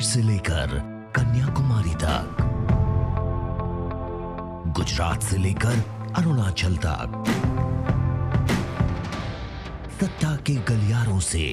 से लेकर कन्याकुमारी तक, गुजरात से लेकर अरुणाचल तक, सत्ता के गलियारों से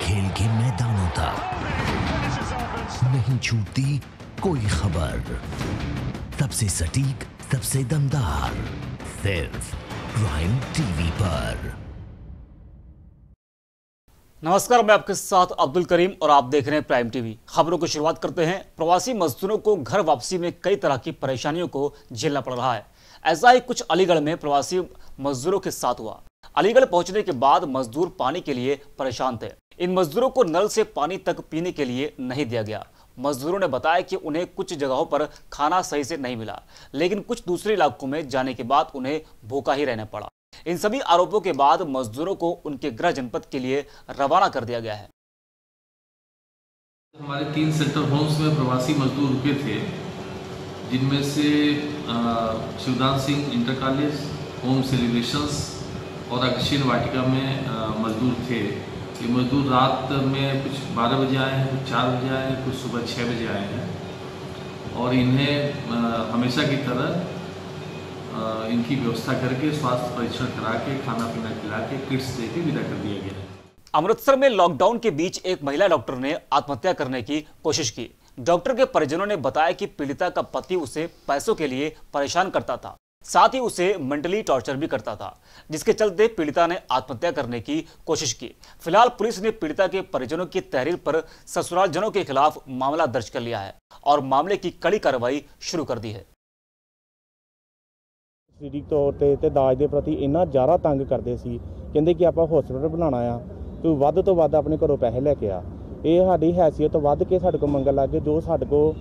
खेल के मैदानों तक, नहीं छूटती कोई खबर। सबसे सटीक, सबसे दमदार, सिर्फ प्राइम टीवी पर। नमस्कार, मैं आपके साथ अब्दुल करीम और आप देख रहे हैं प्राइम टीवी। खबरों की शुरुआत करते हैं। प्रवासी मजदूरों को घर वापसी में कई तरह की परेशानियों को झेलना पड़ रहा है। ऐसा ही कुछ अलीगढ़ में प्रवासी मजदूरों के साथ हुआ। अलीगढ़ पहुंचने के बाद मजदूर पानी के लिए परेशान थे। इन मजदूरों को नल से पानी तक पीने के लिए नहीं दिया गया। मजदूरों ने बताया कि उन्हें कुछ जगहों पर खाना सही से नहीं मिला, लेकिन कुछ दूसरे इलाकों में जाने के बाद उन्हें भूखा ही रहना पड़ा। इन सभी आरोपों के बाद मजदूरों को उनके गृह जनपद के लिए रवाना कर दिया गया है। हमारे 3 सेंटर होम्स में प्रवासी मजदूर रुके थे, जिनमें से Shivdan Singh inter college, home celebrations और अक्षीण वाटिका में मजदूर थे। ये मजदूर रात में कुछ 12 बजे आए हैं, कुछ 4 बजे आए हैं, कुछ सुबह 6 बजे आए हैं और इन्हें हमेशा की तरह इनकी व्यवस्था करके स्वास्थ्य परीक्षण करा के खाना पीना खिला के किट्स दे के विदा कर दिया गया है। अमृतसर में लॉकडाउन के बीच एक महिला डॉक्टर ने आत्महत्या करने की कोशिश की। डॉक्टर के परिजनों ने बताया कि पीड़िता का पति उसे पैसों के लिए परेशान करता था, साथ ही उसे मेंटली टॉर्चर भी करता था, जिसके चलते पीड़िता ने आत्महत्या करने की कोशिश की। फिलहाल पुलिस ने पीड़िता के परिजनों की तहरीर पर ससुरालजनों के खिलाफ मामला दर्ज कर लिया है और मामले की कड़ी कार्रवाई शुरू कर दी है। ਸਰੀਰਕ ਤੌਰ ਤੇ ਦਾਜ ਦੇ ਪ੍ਰਤੀ ਇੰਨਾ ਜ਼ਿਆਦਾ ਤੰਗ ਕਰਦੇ ਸੀ, ਕਹਿੰਦੇ ਕਿ ਆਪਾਂ ਹਸਪੀਟਲ ਬਣਾਉਣਾ ਆ, ਤੂੰ ਵੱਧ ਤੋਂ ਵੱਧ ਆਪਣੇ ਘਰੋਂ ਪੈਸੇ ਲੈ ਕੇ ਆ। ਇਹ ਸਾਡੀ ਹੈਸੀਅਤ ਤੋਂ ਵੱਧ ਕੇ ਸਾਡੇ ਕੋਲ ਮੰਗਣ ਲੱਗੇ, ਜੋ ਸਾਡੇ ਕੋਲ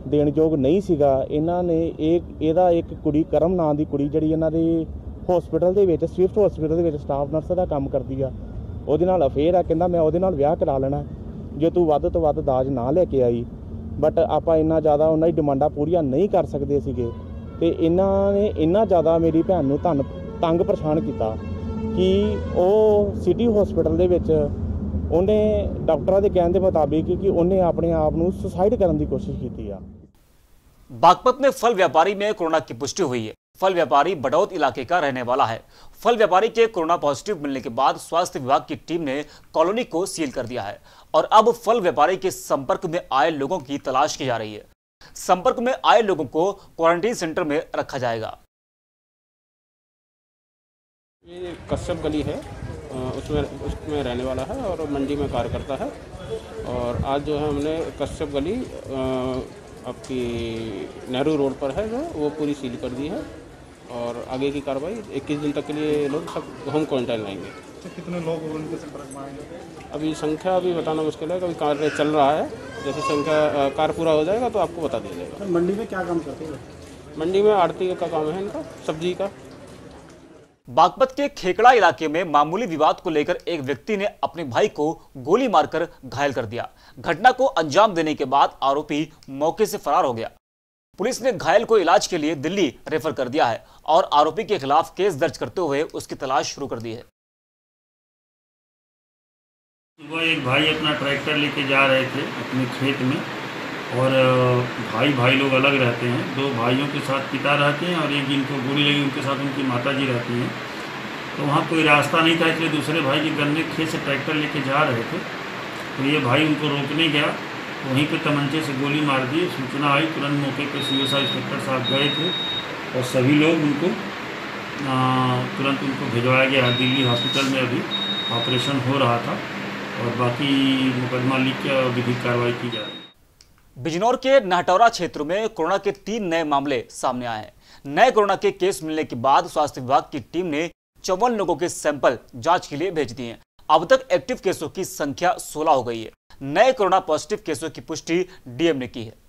ਦੇਣ ਯੋਗ ਨਹੀਂ ਸੀਗਾ। ਇਹਨਾਂ ਨੇ ਇਹਦਾ ਇੱਕ ਕੁੜੀ ਕਰਮ ਨਾਂ ਦੀ ਕੁੜੀ ਜਿਹੜੀ ਇਹਨਾਂ ਦੇ ਹਸਪੀਟਲ ਦੇ ਵਿੱਚ ਸਵਿਫਟ ਹਸਪੀਟਲ ਦੇ ਵਿੱਚ ਸਟਾਫ ਨਰਸ ਦਾ ਕੰਮ ਕਰਦੀ ਆ, ਉਹਦੇ ਨਾਲ ਅਫੇਅਰ ਆ। ਕਹਿੰਦਾ ਮੈਂ ਉਹਦੇ ਨਾਲ ਵਿਆਹ ਕਰਾ ਲੈਣਾ ਜੇ ਤੂੰ ਵੱਧ ਤੋਂ ਵੱਧ ਦਾਜ ਨਾ ਲੈ ਕੇ ਆਈ। ਬਟ ਆਪਾਂ ਇੰਨਾ ਜ਼ਿਆਦਾ ਉਹਨਾਂ ਦੀ ਡਿਮਾਂਡਾਂ ਪੂਰੀਆਂ ਨਹੀਂ ਕਰ ਸਕਦੇ ਸੀਗੇ ਤੇ ਇਹਨਾਂ ਨੇ ਇੰਨਾ ਜ਼ਿਆਦਾ ਮੇਰੀ ਭੈਣ ਨੂੰ ਤੰਗ ਪਰੇਸ਼ਾਨ ਕੀਤਾ ਕਿ ਉਹ ਸਿਟੀ ਹਸਪੀਟਲ ਦੇ ਵਿੱਚ ਉਹਨੇ ਡਾਕਟਰਾਂ ਦੇ ਕਹਿਣ ਦੇ ਮੁਤਾबिक ਕਿ ਉਹਨੇ ਆਪਣੇ ਆਪ ਨੂੰ ਸੁਸਾइड ਕਰਨ ਦੀ ਕੋशिश ਕੀਤੀ ਆ। बागपत में फल व्यापारी में कोरोना की पुष्टि हुई है। फल व्यापारी बड़ौद इलाके का रहने वाला है। फल व्यापारी के कोरोना पॉजिटिव मिलने के बाद स्वास्थ्य विभाग की टीम ने कॉलोनी को सील कर दिया है और अब फल व्यापारी के संपर्क में आए लोगों की तलाश की जा रही है। संपर्क में आए लोगों को क्वारंटीन सेंटर में रखा जाएगा। ये कश्यप गली है, उसमें रहने वाला है और मंडी में कार्य करता है। और आज जो है हमने कश्यप गली आपकी नेहरू रोड पर है जो वो पूरी सील कर दी है और आगे की कार्रवाई 21 दिन तक के लिए लोग सब होम क्वारंटाइन लाएंगे। तो कितने लोग उनके संपर्क में आएंगे? अभी संख्या अभी बताना मुश्किल है, कभी कार्य चल रहा है। जैसे संख्या कार्य पूरा हो जाएगा तो आपको बता दिया जाएगा। मंडी में क्या काम करते हैं? मंडी में आड़ती का काम है इनका, सब्जी का। बागपत के खेकड़ा इलाके में मामूली विवाद को लेकर एक व्यक्ति ने अपने भाई को गोली मारकर घायल कर दिया। घटना को अंजाम देने के बाद आरोपी मौके से फरार हो गया। पुलिस ने घायल को इलाज के लिए दिल्ली रेफर कर दिया है और आरोपी के खिलाफ केस दर्ज करते हुए उसकी तलाश शुरू कर दी है। सुबह एक भाई अपना ट्रैक्टर लेके जा रहे थे अपने खेत में और भाई लोग अलग रहते हैं। 2 भाइयों के साथ पिता रहते हैं और एक जिनको गोली लगी उनके साथ उनकी माता जी रहती हैं। तो वहाँ कोई रास्ता नहीं था, इसलिए दूसरे भाई के गन्ने खेत से ट्रैक्टर लेके जा रहे थे। तो ये भाई उनको रोकने गया, वहीं पे तमंचे से गोली मार दी। सूचना आई, तुरंत मौके पर सीओ साहब इंस्पेक्टर साहब गए थे और सभी लोग उनको तुरंत उनको भिजवाया गया दिल्ली हॉस्पिटल में। अभी ऑपरेशन हो रहा था और बाकी मुकदमा लिख के विधिक कार्रवाई की जा रही है। बिजनौर के नाहटौरा क्षेत्र में कोरोना के 3 नए मामले सामने आए हैं। नए कोरोना के केस मिलने के बाद स्वास्थ्य विभाग की टीम ने 54 लोगों के सैंपल जांच के लिए भेज दिए हैं। अब तक एक्टिव केसों की संख्या 16 हो गई है। नए कोरोना पॉजिटिव केसों की पुष्टि डीएम ने की है।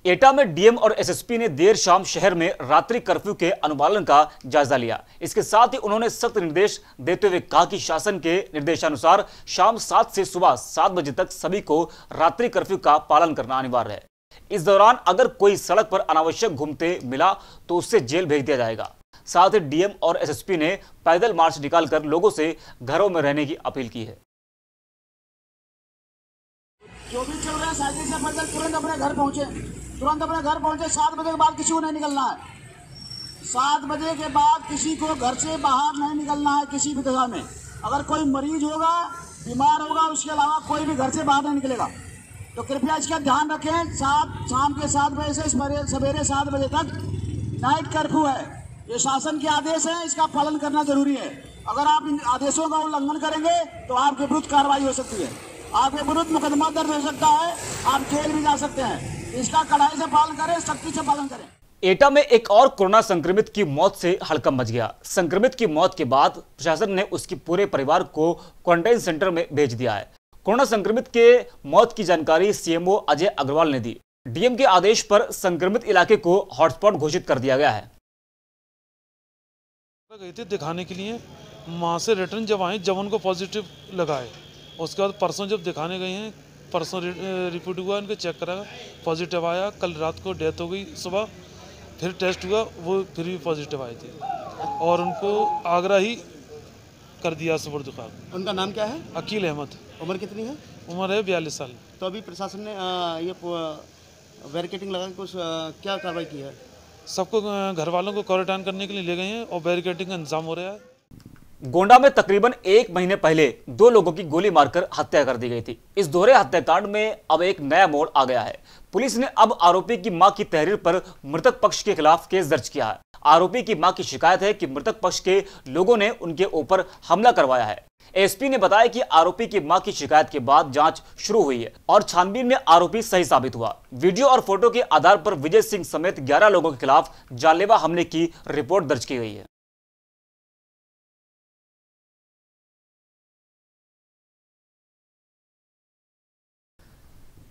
एटा में डीएम और एसएसपी ने देर शाम शहर में रात्रि कर्फ्यू के अनुपालन का जायजा लिया। इसके साथ ही उन्होंने सख्त निर्देश देते हुए कहा कि शासन के निर्देशानुसार शाम 7 से सुबह 7 बजे तक सभी को रात्रि कर्फ्यू का पालन करना अनिवार्य है। इस दौरान अगर कोई सड़क पर अनावश्यक घूमते मिला तो उससे जेल भेज दिया जाएगा। साथ ही डीएम और एसएसपी ने पैदल मार्च निकालकर लोगों से घरों में रहने की अपील की है। जो भी चल रहा है बजे तक तुरंत अपने घर पहुँचे, 7 बजे के बाद किसी को नहीं निकलना है। 7 बजे के बाद किसी को घर से बाहर नहीं निकलना है। किसी भी जगह में अगर कोई मरीज होगा, बीमार होगा, उसके अलावा कोई भी घर से बाहर नहीं निकलेगा। तो कृपया इसका ध्यान रखें। शाम के 7 बजे से सवेरे 7 बजे तक नाइट कर्फ्यू है। ये शासन के आदेश है, इसका पालन करना जरूरी है। अगर आप इन आदेशों का उल्लंघन करेंगे तो आपके विरुद्ध कार्रवाई हो सकती है, आपके विरुद्ध मुकदमा दर्ज हो सकता है, आप जेल भी जा सकते हैं। इसका कड़ाई से पालन करें, सख्ती से पालन करें। एटा में एक और कोरोना संक्रमित की मौत से हड़कंप मच गया। संक्रमित की मौत के बाद प्रशासन ने उसके पूरे परिवार को क्वारंटाइन सेंटर में भेज दिया है। कोरोना संक्रमित के मौत की जानकारी सीएमओ अजय अग्रवाल ने दी। डीएम के आदेश पर संक्रमित इलाके को हॉटस्पॉट घोषित कर दिया गया है। गए थे दिखाने के लिए, वहाँ से रिटर्न जब आए, जब उनको पॉजिटिव लगाए, उसके बाद परसों जब दिखाने गए हैं, परसों रिपोर्ट हुआ, उनको चेक करा, पॉजिटिव आया। कल रात को डेथ हो गई, सुबह फिर टेस्ट हुआ, वो फिर भी पॉजिटिव आए थे और उनको आगरा ही कर दिया सुपुर्द खाक। उनका नाम क्या है? अकील अहमद। उम्र कितनी है? उम्र है 42 साल। तो अभी प्रशासन ने ये बैरिकेडिंग लगा के कुछ क्या कार्रवाई की है? सबको घर वालों को क्वारंटाइन करने के लिए ले गए हैं और बैरिकेडिंग का इंतजाम हो रहा है। गोंडा में तकरीबन 1 महीने पहले 2 लोगों की गोली मारकर हत्या कर दी गई थी। इस दोहरे हत्याकांड में अब एक नया मोड़ आ गया है। पुलिस ने अब आरोपी की मां की तहरीर पर मृतक पक्ष के खिलाफ केस दर्ज किया है। आरोपी की मां की शिकायत है कि मृतक पक्ष के लोगों ने उनके ऊपर हमला करवाया है। एसपी ने बताया कि आरोपी की मां की शिकायत के बाद जांच शुरू हुई है और छानबीन में आरोपी सही साबित हुआ। वीडियो और फोटो के आधार पर विजय सिंह समेत 11 लोगों के खिलाफ जानलेवा हमले की रिपोर्ट दर्ज की गई है।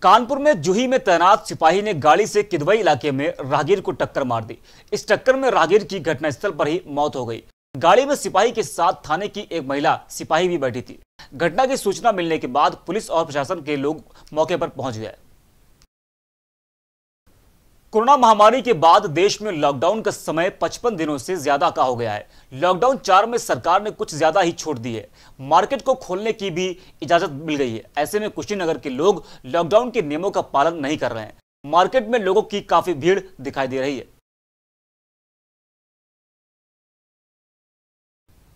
कानपुर में जूही में तैनात सिपाही ने गाड़ी से किदवई इलाके में राहगीर को टक्कर मार दी। इस टक्कर में राहगीर की घटनास्थल पर ही मौत हो गई। गाड़ी में सिपाही के साथ थाने की एक महिला सिपाही भी बैठी थी। घटना की सूचना मिलने के बाद पुलिस और प्रशासन के लोग मौके पर पहुंच गए। कोरोना महामारी के बाद देश में लॉकडाउन का समय 55 दिनों से ज्यादा का हो गया है। लॉकडाउन 4 में सरकार ने कुछ ज्यादा ही छूट दी है। मार्केट को खोलने की भी इजाजत मिल गई है। ऐसे में कुशीनगर के लोग लॉकडाउन के नियमों का पालन नहीं कर रहे हैं। मार्केट में लोगों की काफी भीड़ दिखाई दे रही है।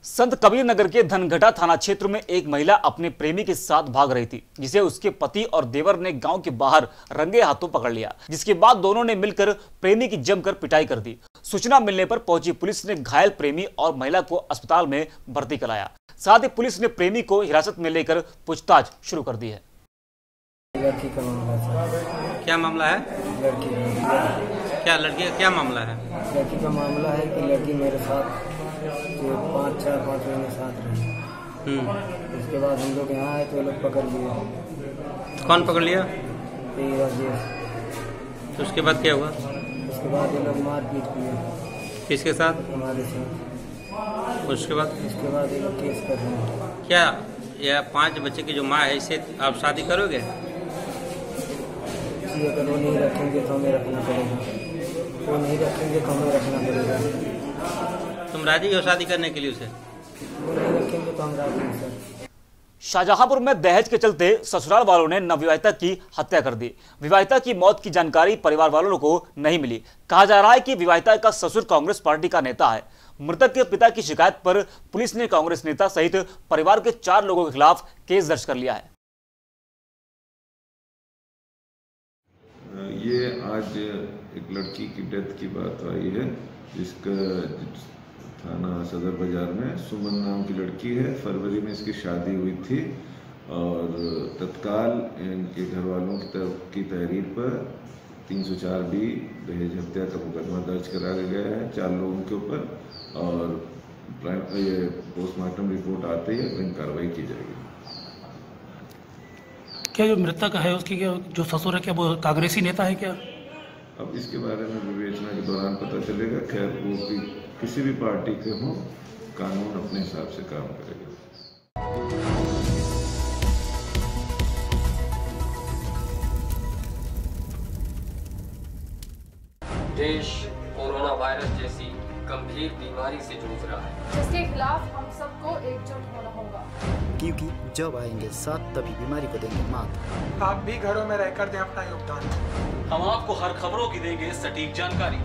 संत कबीर नगर के धनघटा थाना क्षेत्र में एक महिला अपने प्रेमी के साथ भाग रही थी, जिसे उसके पति और देवर ने गांव के बाहर रंगे हाथों पकड़ लिया, जिसके बाद दोनों ने मिलकर प्रेमी की जमकर पिटाई कर दी। सूचना मिलने पर पहुंची पुलिस ने घायल प्रेमी और महिला को अस्पताल में भर्ती कराया। साथ ही पुलिस ने प्रेमी को हिरासत में लेकर पूछताछ शुरू कर दी है। लड़की का मामला है। क्या मामला है? लड़की का क्या मामला है? लड़की का मामला है कि लड़की मेरे साथ 5 महीने साथ रही। उसके बाद हम लोग यहाँ आए तो ये लोग पकड़ लिए। कौन पकड़ लिया? राजेश। तो उसके बाद क्या हुआ? उसके बाद ये लोग मारपीट किए। किसके साथ? हमारे साथ। उसके बाद ये लोग केस कर रहे हैं। क्या यह 5 बच्चे की जो माँ है, इसे आप शादी करोगे? अगर वो नहीं रखेंगे तो हमें रखना पड़ेगा। वो नहीं रखेंगे तो हमें रखना पड़ेगा। तुम राजी हो शादी करने के लिए उसे? वो नहीं रखेंगे तो हम राजी हैं सर। शाहजहांपुर में दहेज के चलते ससुराल वालों ने नवविवाहिता की हत्या कर दी। विवाहिता की मौत की जानकारी परिवार वालों को नहीं मिली। कहा जा रहा है कि विवाहिता का ससुर कांग्रेस पार्टी का नेता है। मृतक के पिता की शिकायत पर पुलिस ने कांग्रेस नेता सहित परिवार के 4 लोगों के खिलाफ केस दर्ज कर लिया है। ये आज एक लड़की की डेथ की बात आई है, जिसका थाना सदर बाजार में सुमन नाम की लड़की है। फरवरी में इसकी शादी हुई थी और तत्काल इनके घर वालों की तहरीर पर 304B दहेज हत्या का मुकदमा दर्ज करा गया है 4 लोगों के ऊपर और ये पोस्टमार्टम रिपोर्ट आते ही अग्रिम कार्रवाई की जाएगी। क्या जो मृतक है उसकी क्या जो ससुर है क्या वो कांग्रेसी नेता है क्या? अब इसके बारे में विवेचना के दौरान पता चलेगा। खैर वो किसी भी पार्टी के हों, कानून अपने हिसाब से काम करेगा। देश कोरोना वायरस जैसी गंभीर बीमारी से जूझ रहा है, जिसके खिलाफ हम सबको एकजुट होना होगा, क्योंकि जब आएंगे साथ तभी बीमारी को देंगे मात। आप भी घरों में रहकर दें अपना योगदान। हम आपको हर खबरों की देंगे सटीक जानकारी।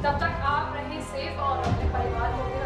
तब तक आप रहें सेफ और अपने परिवार को भी